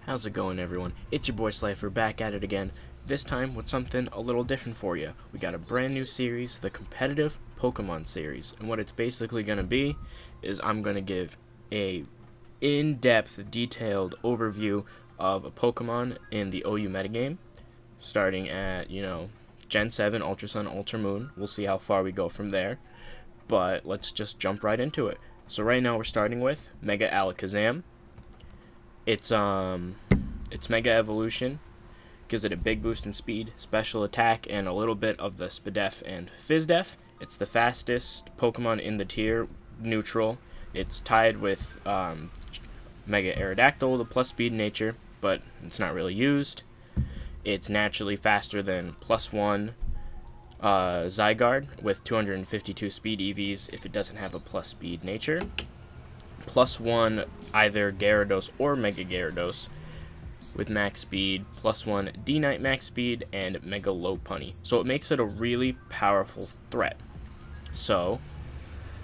How's it going, everyone? It's your boy Slifer back at it again, this time with something a little different for you. We got a brand new series, the competitive Pokemon series, and what it's basically going to be is I'm going to give a in-depth, detailed overview of a Pokemon in the OU metagame, starting at, Gen 7, Ultra Sun, Ultra Moon. We'll see how far we go from there, but let's just jump right into it. So right now we're starting with Mega Alakazam. It's Mega Evolution gives it a big boost in speed, special attack, and a little bit of the Spadef and Fizdef. It's the fastest Pokemon in the tier, neutral. It's tied with Mega Aerodactyl, the plus speed nature, but it's not really used. It's naturally faster than +1 Zygarde with 252 speed EVs if it doesn't have a plus speed nature. +1 either Gyarados or Mega Gyarados with max speed, +1 D-Knight max speed, and Mega Lopunny. So it makes it a really powerful threat. So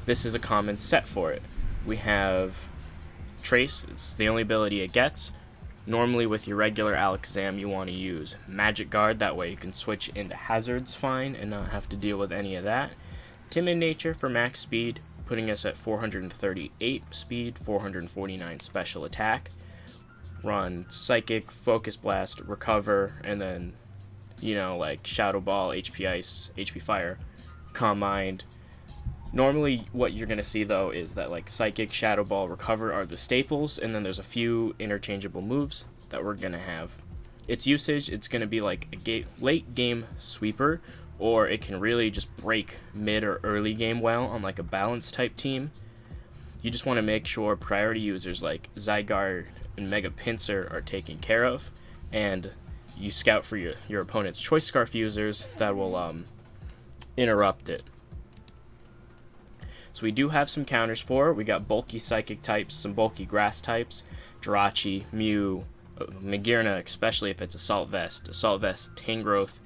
this is a common set for it. We have Trace, it's the only ability it gets. Normally with your regular Alakazam you want to use Magic Guard, that way you can switch into Hazards fine and not have to deal with any of that. Timid Nature for max speed, putting us at 438 speed, 449 special attack. Run Psychic, Focus Blast, Recover, and then, like Shadow Ball, HP Ice, HP Fire, Calm Mind. Normally what you're going to see though is that like Psychic, Shadow Ball, Recover are the staples, and then there's a few interchangeable moves that we're going to have. Its usage, it's going to be like a late game sweeper, or it can really just break mid or early game well on like a balanced type team. You just want to make sure priority users like Zygarde and Mega Pinsir are taken care of, and you scout for your opponent's Choice Scarf users that will interrupt it. So we do have some counters for it. We got bulky Psychic types, some bulky Grass types, Jirachi, Mew, Magearna, especially if it's Assault Vest, Tangrowth,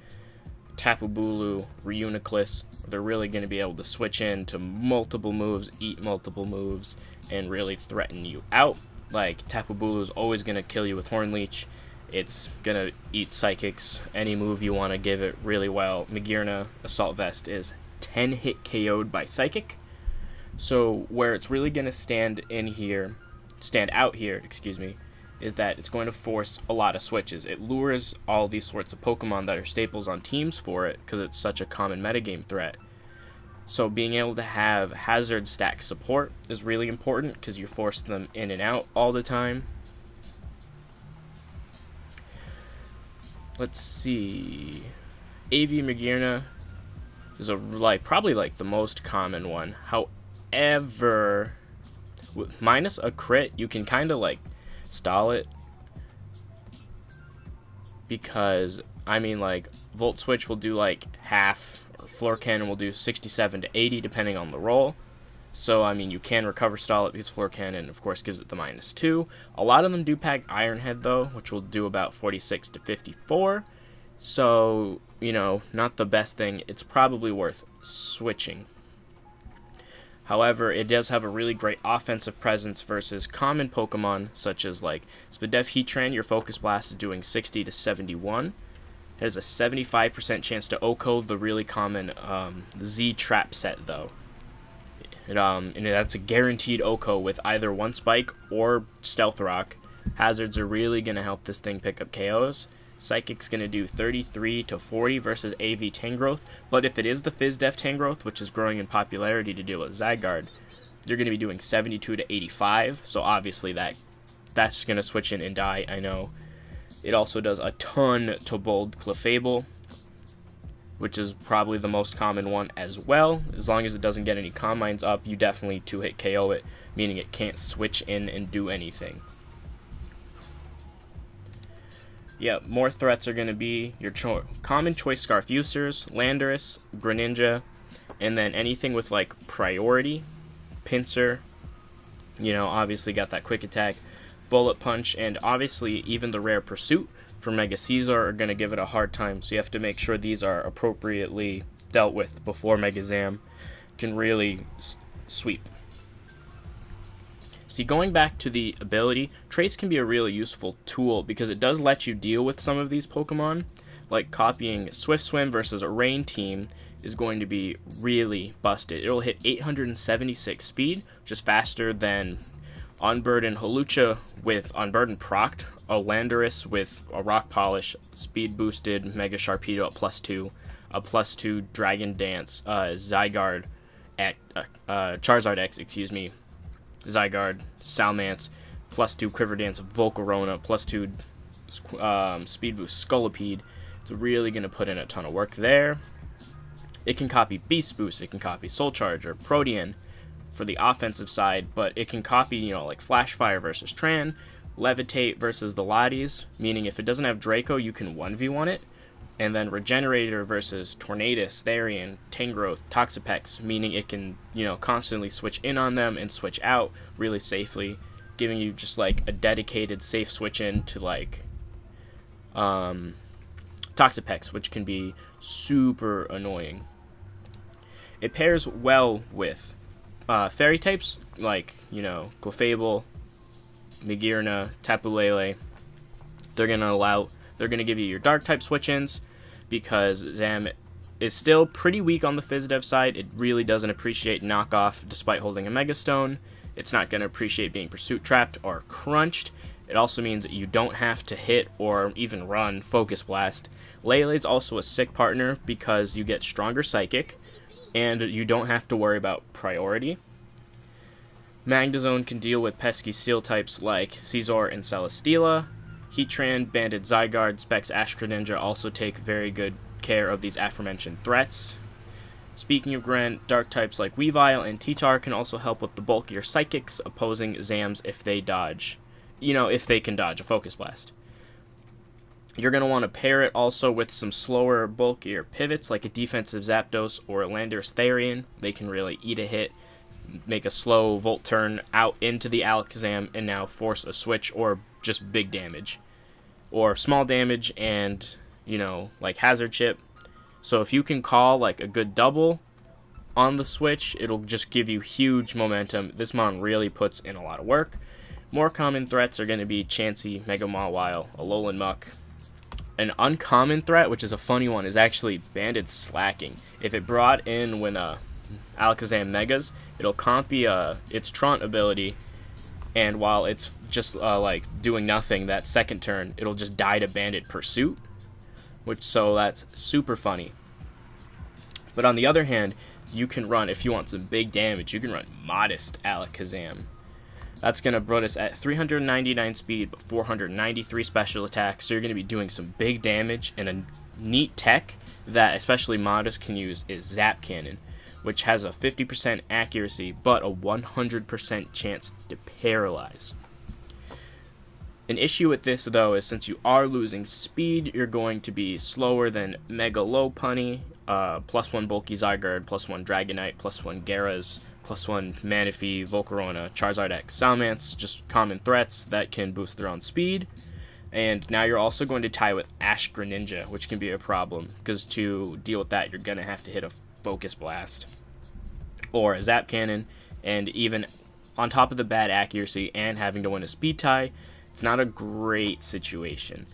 Tapu Bulu, Reuniclus. They're really going to be able to switch in to multiple moves, eat multiple moves, and really threaten you out. Like, Tapu Bulu is always going to kill you with Horn Leech. It's going to eat Psychics, any move you want to give it really well. Magearna, Assault Vest is 10 hit KO'd by Psychic. So where it's really going to stand out here, is that it's going to force a lot of switches. It lures all these sorts of Pokemon that are staples on teams for it because it's such a common metagame threat. So being able to have Hazard stack support is really important because you force them in and out all the time. Let's see. AV Magearna is probably the most common one. However, minus a crit, you can kind of stall it, because Volt Switch will do half, or Floor Cannon will do 67 to 80 depending on the roll. So you can recover stall it because Floor Cannon of course gives it the -2. A lot of them do pack Iron Head though, which will do about 46 to 54. So not the best thing. It's probably worth switching. However, it does have a really great offensive presence versus common Pokemon, such as Spadef Heatran. Your Focus Blast is doing 60 to 71. It has a 75% chance to OHKO the really common Z-Trap set, though. And that's a guaranteed OHKO with either One Spike or Stealth Rock. Hazards are really going to help this thing pick up KOs. Psychic's going to do 33 to 40 versus AV Tangrowth, but if it is the Fizdef Tangrowth, which is growing in popularity to deal with Zygarde, you're going to be doing 72 to 85, so obviously that's going to switch in and die, I know. It also does a ton to Bold Clefable, which is probably the most common one as well. As long as it doesn't get any Calm Minds up, you definitely 2-hit KO it, meaning it can't switch in and do anything. Yeah, more threats are going to be your common Choice Scarf users, Landorus, Greninja, and then anything with priority, Pinsir, obviously got that quick attack, Bullet Punch, and obviously even the Rare Pursuit for Mega Caesar are going to give it a hard time, so you have to make sure these are appropriately dealt with before Mega Zam can really sweep. See, going back to the ability, Trace can be a really useful tool because it does let you deal with some of these Pokemon. Like copying Swift Swim versus a Rain Team is going to be really busted. It'll hit 876 speed, which is faster than Unburden Hawlucha with Unburden procced, a Landorus with a Rock Polish, speed boosted Mega Sharpedo at +2, a +2 Dragon Dance, Zygarde, Charizard X, Zygarde, Salmance, +2 Quiver Dance, Volcarona, +2 speed boost Scolipede. It's really going to put in a ton of work there. It can copy Beast Boost, it can copy Soul Charge or Protean for the offensive side, but it can copy, like Flash Fire versus Tran, Levitate versus the Latias, meaning if it doesn't have Draco, you can 1v1 it, and then Regenerator versus Tornadus, Therian, Tangrowth, Toxapex, meaning it can, constantly switch in on them and switch out really safely, giving you just like a dedicated safe switch in to like Toxapex, which can be super annoying. It pairs well with fairy types like, Clefable, Magearna, Tapu Lele. They're gonna give you your dark type switch-ins because Zam is still pretty weak on the Fizdev side. It really doesn't appreciate knockoff despite holding a Mega Stone. It's not gonna appreciate being pursuit trapped or crunched. It also means that you don't have to hit or even run Focus Blast. Lele is also a sick partner because you get stronger Psychic, and you don't have to worry about priority. Magnezone can deal with pesky Steel types like Scizor and Celesteela. Heatran, Banded Zygarde, Specs, Ash Greninja also take very good care of these aforementioned threats. Speaking of Gwent, dark types like Weavile and T-Tar can also help with the bulkier Psychics, opposing Zams if they dodge. If they can dodge a Focus Blast. You're going to want to pair it also with some slower, bulkier pivots like a defensive Zapdos or a Landorus Therian. They can really eat a hit, make a slow Volt Turn out into the Alakazam, and now force a switch or just big damage. Or small damage and, like Hazard Chip. So if you can call like a good double on the switch, it'll just give you huge momentum. This mon really puts in a lot of work. More common threats are going to be Chansey, Mega Mawile, Alolan Muck. An uncommon threat, which is a funny one, is actually Banded Slacking. If it brought in when Alakazam Megas, it'll copy its Traunt ability, and while it's just like doing nothing that second turn, it'll just die to Banded Pursuit, so that's super funny. But on the other hand, you can run, if you want some big damage, you can run Modest Alakazam. That's going to put us at 399 speed, but 493 special attack, so you're going to be doing some big damage, and a neat tech that especially Modest can use is Zap Cannon, which has a 50% accuracy, but a 100% chance to paralyze. An issue with this, though, is since you are losing speed, you're going to be slower than Mega Lopunny, +1 Bulky Zygarde, +1 Dragonite, +1 Gyara's, +1 Manaphy, Volcarona, Charizard X, Salmance, just common threats that can boost their own speed. And now you're also going to tie with Ash Greninja, which can be a problem, because to deal with that, you're going to have to hit a Focus Blast or a Zap Cannon, and even on top of the bad accuracy and having to win a speed tie, it's not a great situation.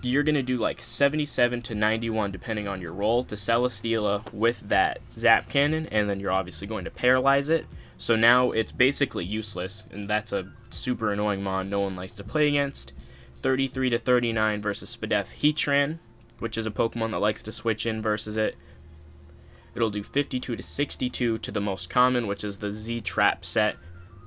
You're going to do like 77 to 91 depending on your roll to Celesteela with that Zap Cannon, and then you're obviously going to paralyze it. So now it's basically useless, and that's a super annoying mon no one likes to play against. 33 to 39 versus Spadef Heatran, which is a Pokemon that likes to switch in versus it. It'll do 52 to 62 to the most common, which is the Z-Trap set.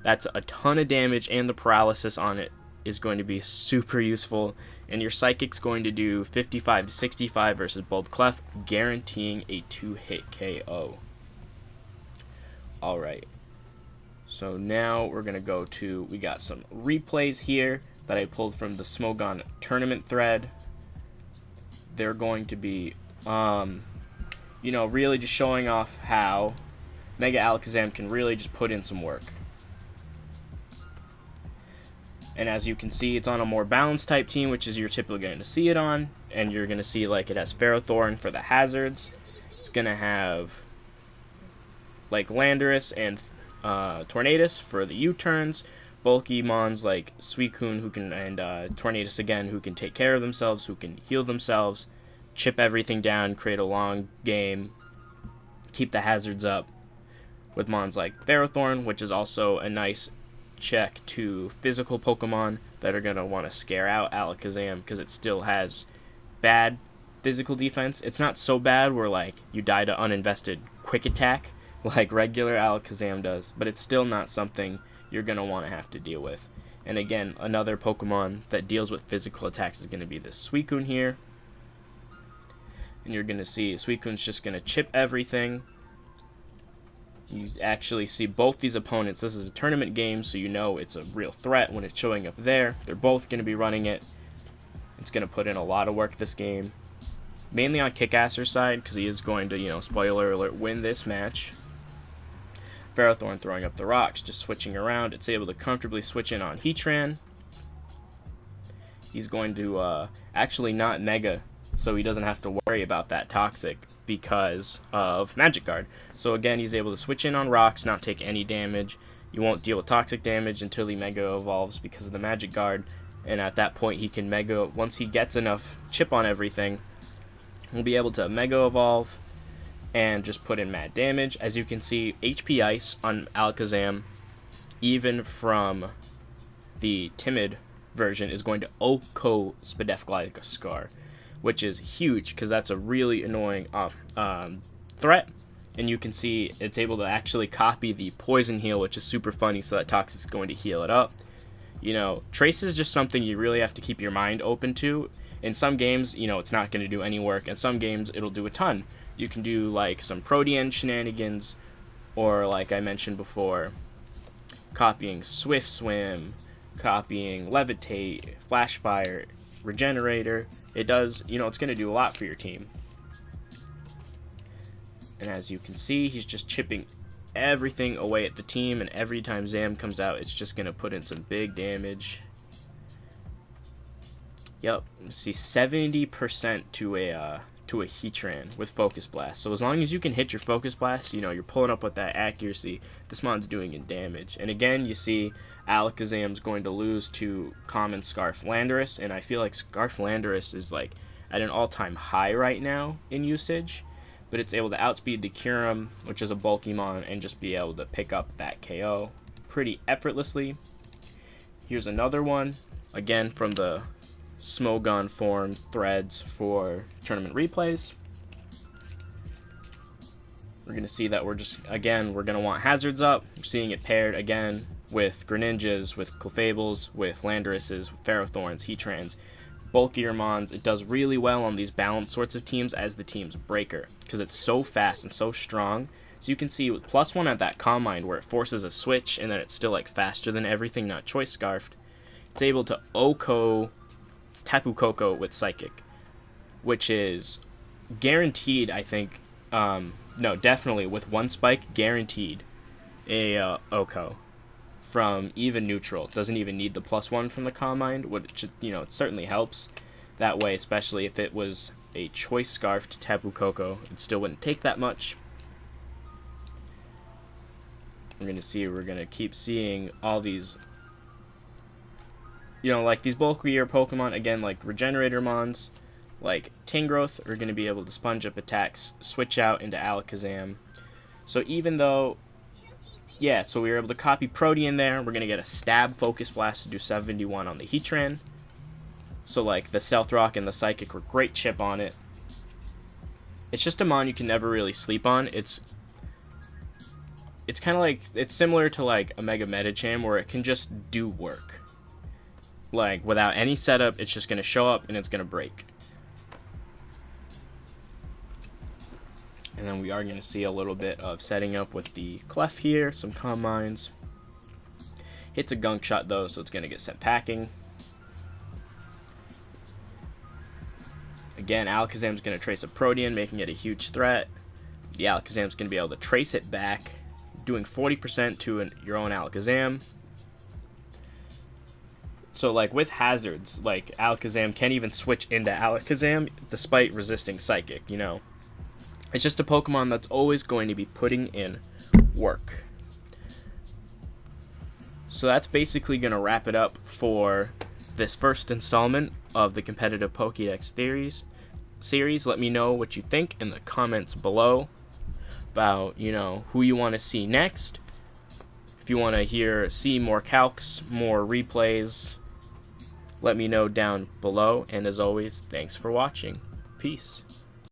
That's a ton of damage, and the paralysis on it is going to be super useful. And your Psychic's going to do 55 to 65 versus Bold Clef, guaranteeing a 2-hit KO. Alright. So now we're going to go to, we got some replays here that I pulled from the Smogon tournament thread. They're going to be, really just showing off how Mega Alakazam can really just put in some work. And as you can see, it's on a more balanced type team, which is you're typically going to see it on. And you're going to see like it has Ferrothorn for the hazards. It's going to have like Landorus and Tornadus for the U-turns. Bulky mons like Suicune and Tornadus again, who can take care of themselves, who can heal themselves, chip everything down, create a long game, keep the hazards up. With mons like Ferrothorn, which is also a nice check to physical Pokemon that are going to want to scare out Alakazam because it still has bad physical defense. It's not so bad where like you die to uninvested quick attack like regular Alakazam does, but it's still not something you're going to want to have to deal with. And again, another Pokemon that deals with physical attacks is going to be this Suicune here. And you're going to see Suicune's just going to chip everything. You actually see both these opponents. This is a tournament game, so you know it's a real threat when it's showing up there. They're both going to be running it. It's going to put in a lot of work this game. Mainly on Kickasser's side, because he is going to, spoiler alert, win this match. Ferrothorn throwing up the rocks, just switching around. It's able to comfortably switch in on Heatran. He's going to actually not Mega, so he doesn't have to worry about that Toxic because of Magic Guard. So again, he's able to switch in on rocks, not take any damage. You won't deal with Toxic damage until he Mega Evolves because of the Magic Guard. And at that point, he can Mega, once he gets enough chip on everything, he'll be able to Mega Evolve and just put in mad damage. As you can see, HP Ice on Alakazam, even from the Timid version, is going to OHKO Spadef Scar, which is huge because that's a really annoying threat. And you can see it's able to actually copy the Poison Heal, which is super funny, so that Toxic's going to heal it up. Trace is just something you really have to keep your mind open to. In some games, it's not going to do any work. In some games, it'll do a ton. You can do, like, some Protean shenanigans, or, like I mentioned before, copying Swift Swim, copying Levitate, Flash Fire, Regenerator. It does, it's going to do a lot for your team. And as you can see, he's just chipping everything away at the team, and every time Zam comes out, it's just going to put in some big damage. Yep, see 70% to a Heatran with Focus Blast. So as long as you can hit your Focus Blast, you're pulling up with that accuracy, this mon's doing in damage. And again, you see Alakazam's going to lose to common Scarf Landorus, and I feel like Scarf Landorus is like at an all-time high right now in usage, but it's able to outspeed the Kyurem, which is a bulky mon, and just be able to pick up that KO pretty effortlessly. Here's another one, again from the Smogon form threads for tournament replays. We're going to see that we're going to want hazards up. We're seeing it paired again with Greninjas, with Clefables, with Landoruses, with Ferrothorns, Heatrans, bulkier mons. It does really well on these balanced sorts of teams as the team's breaker because it's so fast and so strong. So you can see with +1 at that Calm Mind where it forces a switch and then it's still like faster than everything, not Choice Scarfed. It's able to OHKO Tapu Koko with Psychic, which is guaranteed, I think, no, definitely with one spike, guaranteed a OHKO from even neutral. Doesn't even need the +1 from the Calm Mind, which, it certainly helps that way, especially if it was a Choice Scarfed Tapu Koko. It still wouldn't take that much. We're going to keep seeing all these like these bulkier Pokemon, again, like Regenerator mons, like Tangrowth, are going to be able to sponge up attacks, switch out into Alakazam. So even though, so we were able to copy Protean there, we're going to get a Stab Focus Blast to do 71 on the Heatran. So like the Stealth Rock and the Psychic were great chip on it. It's just a mon you can never really sleep on. It's kind of like, it's similar to like a Mega Medicham where it can just do work. Like, without any setup, it's just going to show up and it's going to break. And then we are going to see a little bit of setting up with the Clef here, some Calm Minds. Hits a Gunk Shot though, so it's going to get sent packing. Again, Alakazam's going to trace a Protean, making it a huge threat. The Alakazam's going to be able to trace it back, doing 40% to your own Alakazam. So, like, with hazards, like, Alakazam can't even switch into Alakazam despite resisting Psychic, It's just a Pokemon that's always going to be putting in work. So that's basically going to wrap it up for this first installment of the competitive Pokedex series. Let me know what you think in the comments below about, who you want to see next. If you want to see more calcs, more replays, let me know down below. And as always, thanks for watching. Peace.